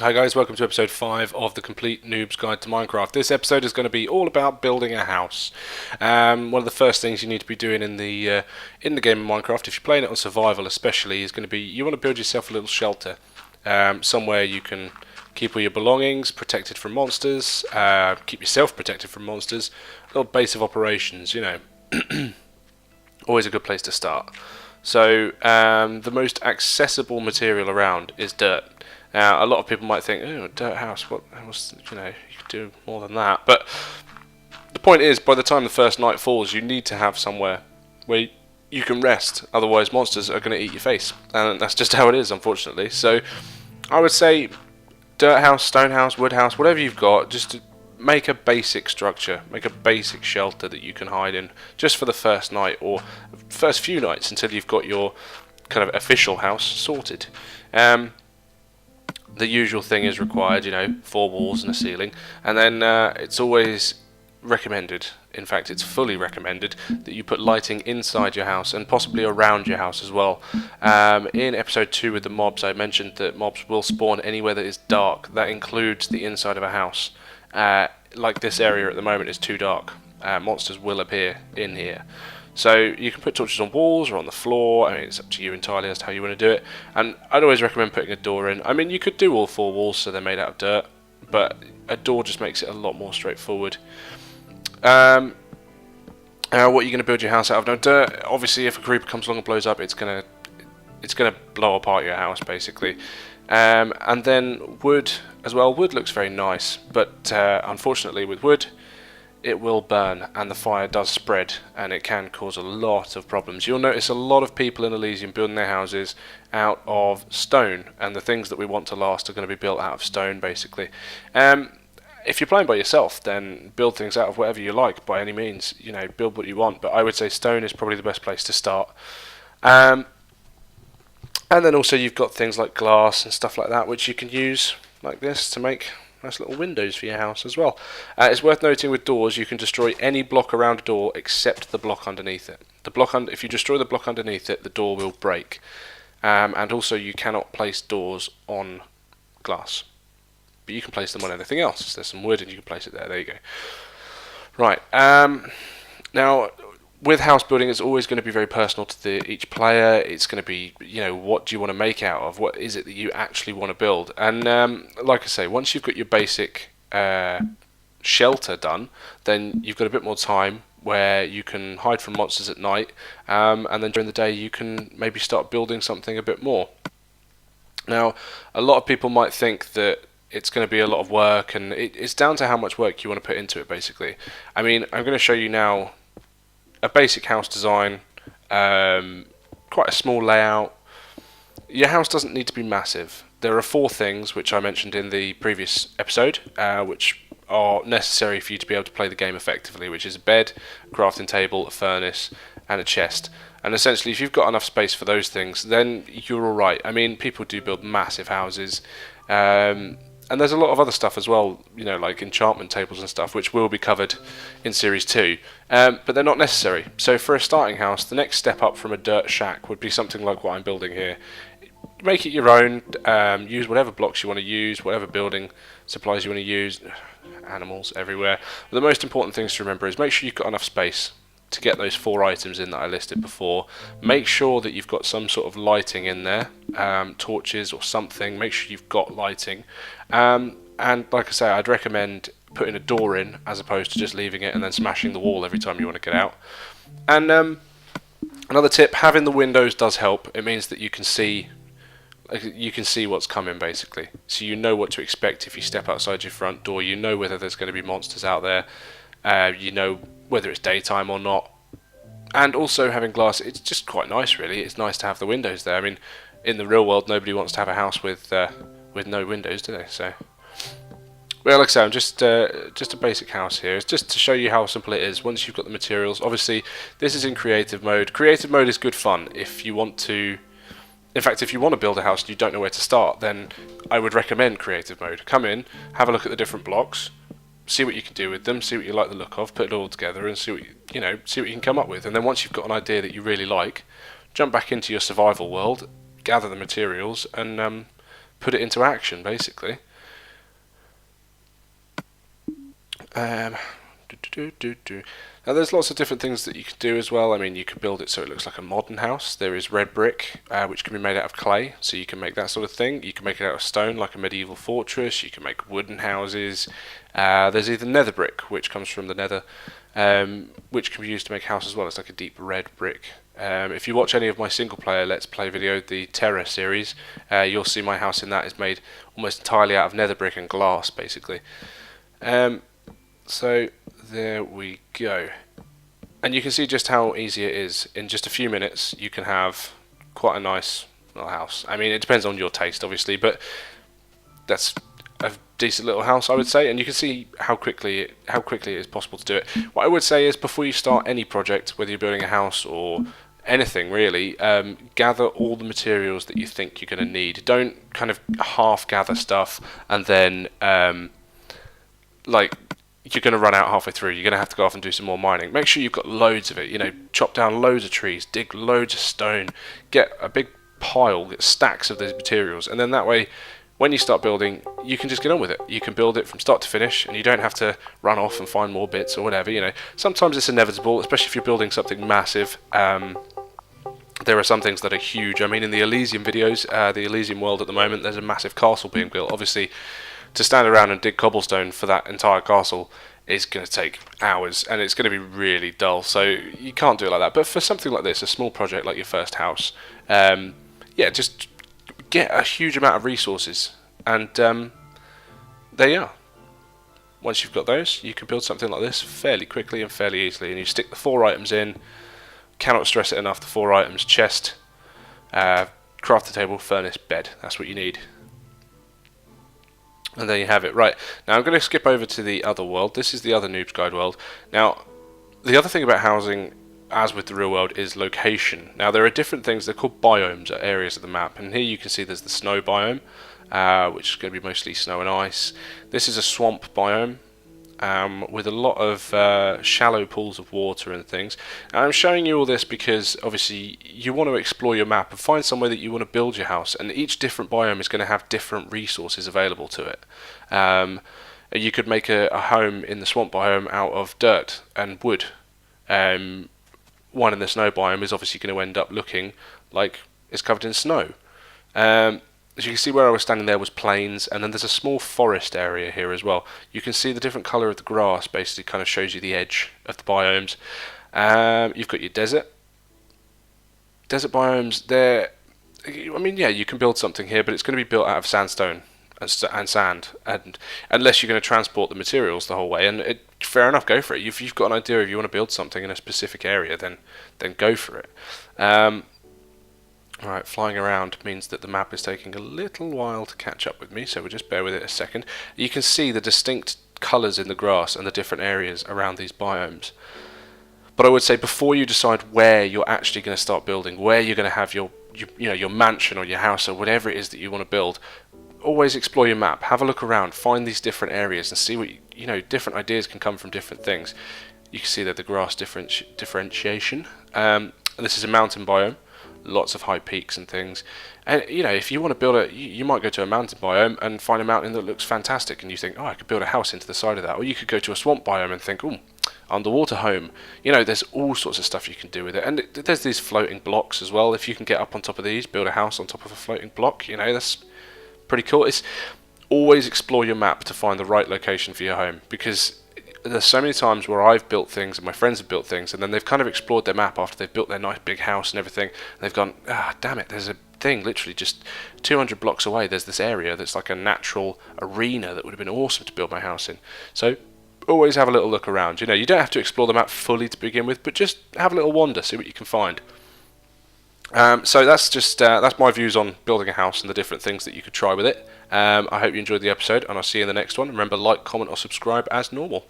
Hi guys, welcome to episode 5 of the Complete Noobs Guide to Minecraft. This episode is going to be all about building a house. One of the first things you need to be doing in the game of Minecraft, if you're playing it on survival especially, is going to be you want to build yourself a little shelter. Somewhere you can keep all your belongings protected from monsters, keep yourself protected from monsters, a little base of operations, you know. Always a good place to start. So the most accessible material around is dirt. Now, a lot of people might think, oh, a dirt house, what else, you could do more than that. But the point is, by the time the first night falls, you need to have somewhere where you can rest. Otherwise, monsters are going to eat your face. And that's just how it is, unfortunately. So I would say dirt house, stone house, wood house, whatever you've got, just to make a basic structure, make a basic shelter that you can hide in just for the first night or first few nights until you've got your kind of official house sorted. The usual thing is required, 4 walls and a ceiling, and then it's always recommended, in fact it's fully recommended, that you put lighting inside your house and possibly around your house as well. In episode 2 with the mobs, I mentioned that mobs will spawn anywhere that is dark. That includes the inside of a house. Like this area at the moment is too dark. Monsters will appear in here. So you can put torches on walls or on the floor. I mean, it's up to you entirely as to how you want to do it. And I'd always recommend putting a door in. I mean, you could do all 4 walls so they're made out of dirt, but a door just makes it a lot more straightforward. What are you going to build your house out of? Now, dirt, obviously, if a creeper comes along and blows up, it's gonna blow apart your house, basically. And then wood as well. Wood looks very nice, but unfortunately with wood, it will burn and the fire does spread and it can cause a lot of problems. You'll notice a lot of people in Elysium building their houses out of stone, and the things that we want to last are going to be built out of stone, basically. If you're playing by yourself, then build things out of whatever you like by any means. Build what you want, but I would say stone is probably the best place to start. And then also you've got things like glass and stuff like that, which you can use like this to make nice little windows for your house as well. It's worth noting with doors, you can destroy any block around a door except the block underneath it. If you destroy the block underneath it, the door will break. And also you cannot place doors on glass, but you can place them on anything else. There's some wood and you can place it there. There you go. Right. Now, with house building, it's always going to be very personal to each player. It's going to be, what do you want to make out of? What is it that you actually want to build? And like I say, once you've got your basic shelter done, then you've got a bit more time where you can hide from monsters at night, and then during the day you can maybe start building something a bit more. Now, a lot of people might think that it's going to be a lot of work, and it's down to how much work you want to put into it, basically. I mean, I'm going to show you now a basic house design, quite a small layout. Your house doesn't need to be massive. There are 4 things which I mentioned in the previous episode, which are necessary for you to be able to play the game effectively, which is a bed, a crafting table, a furnace, and a chest. And essentially, if you've got enough space for those things, then you're alright. I mean, people do build massive houses, and there's a lot of other stuff as well, like enchantment tables and stuff, which will be covered in Series 2, but they're not necessary. So for a starting house, the next step up from a dirt shack would be something like what I'm building here. Make it your own, use whatever blocks you want to use, whatever building supplies you want to use, animals everywhere. But the most important things to remember is make sure you've got enough space to get those 4 items in that I listed before. Make sure that you've got some sort of lighting in there, torches or something. Make sure you've got lighting, and like I say, I'd recommend putting a door in as opposed to just leaving it and then smashing the wall every time you want to get out. And another tip, having the windows does help. It means that you can see what's coming, basically, so you know what to expect if you step outside your front door. You know whether there's going to be monsters out there, whether it's daytime or not. And also having glass, it's just quite nice, really. It's nice to have the windows there. I mean, in the real world, nobody wants to have a house with no windows, do they? So, well, like I say, I'm just a basic house here. It's just to show you how simple it is once you've got the materials. Obviously, this is in creative mode. Creative mode is good fun if you want to. In fact, if you want to build a house and you don't know where to start, then I would recommend creative mode. Come in, have a look at the different blocks, see what you can do with them, see what you like the look of, put it all together, and see what you can come up with. And then once you've got an idea that you really like, jump back into your survival world, gather the materials, and put it into action, basically. Um, Now there's lots of different things that you could do as well. I mean, you could build it so it looks like a modern house. There is red brick, which can be made out of clay, so you can make that sort of thing. You can make it out of stone, like a medieval fortress. You can make wooden houses. There's either nether brick, which comes from the nether, which can be used to make a house as well. It's like a deep red brick. If you watch any of my single player Let's Play video, the Terror series, you'll see my house in that is made almost entirely out of nether brick and glass, basically. So there we go. And you can see just how easy it is. In just a few minutes you can have quite a nice little house. I mean, it depends on your taste obviously, but that's a decent little house, I would say, and you can see how quickly it is possible to do it. What I would say is, before you start any project, whether you're building a house or anything really, gather all the materials that you think you're going to need. Don't kind of half gather stuff and then like you're going to run out halfway through. You're going to have to go off and do some more mining. Make sure you've got loads of it. You know, chop down loads of trees, dig loads of stone, get a big pile, get stacks of these materials, and then that way, when you start building, you can just get on with it. You can build it from start to finish, and you don't have to run off and find more bits or whatever. You know, sometimes it's inevitable, especially if you're building something massive. There are some things that are huge. I mean, in the Elysium videos, the Elysium world at the moment, there's a massive castle being built. Obviously, to stand around and dig cobblestone for that entire castle is going to take hours, and it's going to be really dull, so you can't do it like that. But for something like this, a small project like your first house, yeah, just get a huge amount of resources, and there you are. Once you've got those, you can build something like this fairly quickly and fairly easily, and you stick the 4 items in. Cannot stress it enough, the 4 items: chest, crafting table, furnace, bed. That's what you need. And there you have it. Right, now I'm going to skip over to the other world. This is the other Noobs Guide world. Now, the other thing about housing, as with the real world, is location. Now, there are different things. They're called biomes, or areas of the map. And here you can see there's the snow biome, which is going to be mostly snow and ice. This is a swamp biome, with a lot of shallow pools of water and things. And I'm showing you all this because obviously you want to explore your map and find somewhere that you want to build your house, and each different biome is going to have different resources available to it. You could make a home in the swamp biome out of dirt and wood. One in the snow biome is obviously going to end up looking like it's covered in snow. As you can see, where I was standing there was plains, and then there's a small forest area here as well. You can see the different colour of the grass basically kind of shows you the edge of the biomes. You've got your desert. Desert biomes, I mean, yeah, you can build something here, but it's going to be built out of sandstone and sand, and unless you're going to transport the materials the whole way, and fair enough, go for it. If you've got an idea if you want to build something in a specific area, then go for it. Alright, flying around means that the map is taking a little while to catch up with me, so we'll just bear with it a second. You can see the distinct colours in the grass and the different areas around these biomes. But I would say, before you decide where you're actually going to start building, where you're going to have your mansion or your house or whatever it is that you want to build, always explore your map. Have a look around, find these different areas and see what different ideas can come from different things. You can see that the grass differentiation. This is a mountain biome. Lots of high peaks and things, and if you want to build you might go to a mountain biome and find a mountain that looks fantastic, and you think, oh, I could build a house into the side of that. Or you could go to a swamp biome and think, oh, underwater home. There's all sorts of stuff you can do with it, and there's these floating blocks as well. If you can get up on top of these, build a house on top of a floating block, that's pretty cool. It's always explore your map to find the right location for your home, because there's so many times where I've built things and my friends have built things, and then they've kind of explored their map after they've built their nice big house and everything, and they've gone, damn it, there's a thing literally just 200 blocks away, there's this area that's like a natural arena that would have been awesome to build my house in. So always have a little look around. You don't have to explore the map fully to begin with, but just have a little wander, see what you can find. So that's my views on building a house and the different things that you could try with it. I hope you enjoyed the episode, and I'll see you in the next one. Remember, like, comment or subscribe as normal.